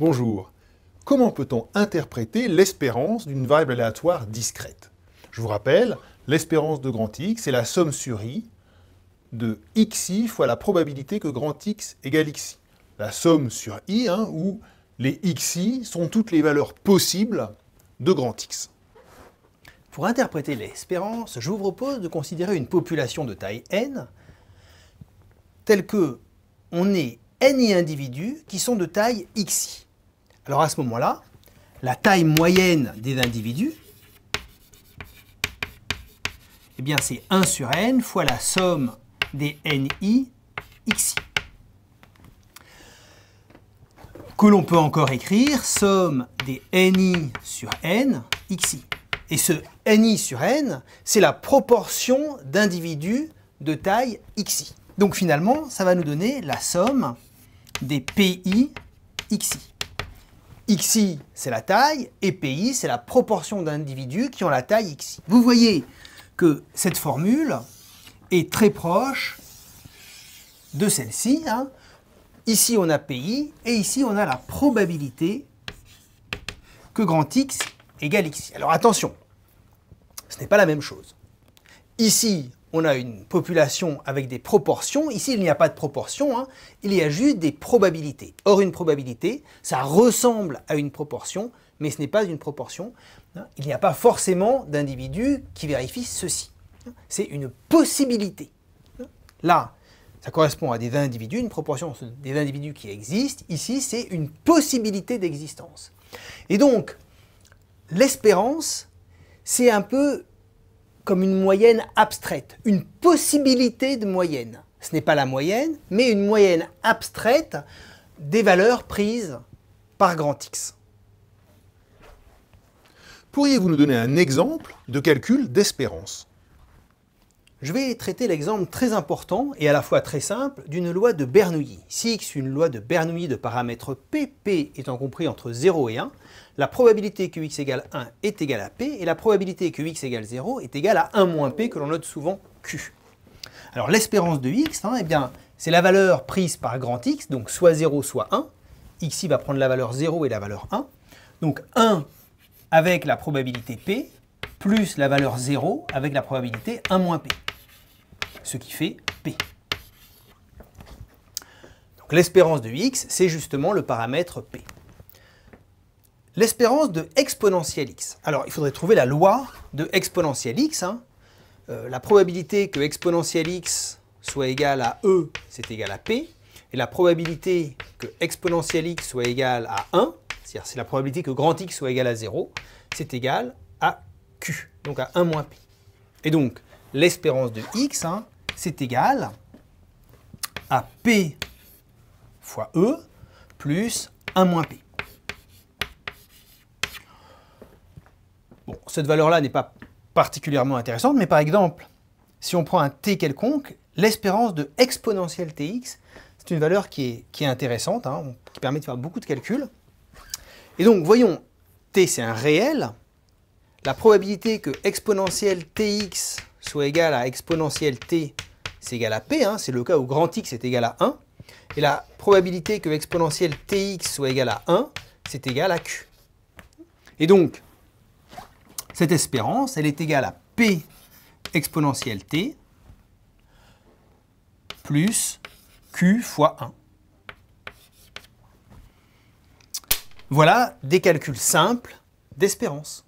Bonjour. Comment peut-on interpréter l'espérance d'une variable aléatoire discrète? Je vous rappelle, l'espérance de grand X est la somme sur I de xi fois la probabilité que grand X égale xi. La somme sur I, où les xi sont toutes les valeurs possibles de grand X. Pour interpréter l'espérance, je vous propose de considérer une population de taille n, telle que on ait ni individus qui sont de taille xi. Alors à ce moment-là, la taille moyenne des individus, eh bien c'est 1 sur n fois la somme des ni xi. Que l'on peut encore écrire somme des ni sur n xi. Et ce ni sur n, c'est la proportion d'individus de taille xi. Donc finalement, ça va nous donner la somme des pi xi. Xi, c'est la taille, et pi, c'est la proportion d'individus qui ont la taille xi. Vous voyez que cette formule est très proche de celle-ci. Ici, on a pi, et ici, on a la probabilité que grand X égale xi. Alors attention, ce n'est pas la même chose. Ici, on a une population avec des proportions. Ici, il n'y a pas de proportion, il y a juste des probabilités. Or, une probabilité, ça ressemble à une proportion, mais ce n'est pas une proportion. Il n'y a pas forcément d'individus qui vérifient ceci. C'est une possibilité. Là, ça correspond à des individus, une proportion des individus qui existent. Ici, c'est une possibilité d'existence. Et donc, l'espérance, c'est un peu comme une moyenne abstraite, une possibilité de moyenne. Ce n'est pas la moyenne, mais une moyenne abstraite des valeurs prises par grand X. Pourriez-vous nous donner un exemple de calcul d'espérance? Je vais traiter l'exemple très important et à la fois très simple d'une loi de Bernoulli. Si X est une loi de Bernoulli de paramètres P étant compris entre 0 et 1, la probabilité que X égale 1 est égale à P et la probabilité que X égale 0 est égale à 1 moins P que l'on note souvent Q. Alors l'espérance de X, eh bien, c'est la valeur prise par grand X, donc soit 0 soit 1. Xi va prendre la valeur 0 et la valeur 1. Donc 1 avec la probabilité P plus la valeur 0 avec la probabilité 1 moins P. Ce qui fait P. Donc l'espérance de X, c'est justement le paramètre P. L'espérance de exponentielle X. Alors il faudrait trouver la loi de exponentielle X. La probabilité que exponentielle X soit égale à E, c'est égal à P. Et la probabilité que exponentielle X soit égale à 1, c'est-à-dire c'est la probabilité que grand X soit égal à 0, c'est égal à Q, donc à 1 moins P. Et donc l'espérance de X, c'est égal à P fois E plus 1 moins P. Bon, cette valeur-là n'est pas particulièrement intéressante, mais par exemple, si on prend un t quelconque, l'espérance de exponentielle tx, c'est une valeur qui est intéressante, qui permet de faire beaucoup de calculs. Et donc, voyons, t c'est un réel. La probabilité que exponentielle tx soit égale à exponentielle t, c'est égal à p, c'est le cas où grand X est égal à 1. Et la probabilité que exponentielle tx soit égale à 1, c'est égal à q. Et donc, cette espérance, elle est égale à p exponentielle t plus q fois 1. Voilà des calculs simples d'espérance.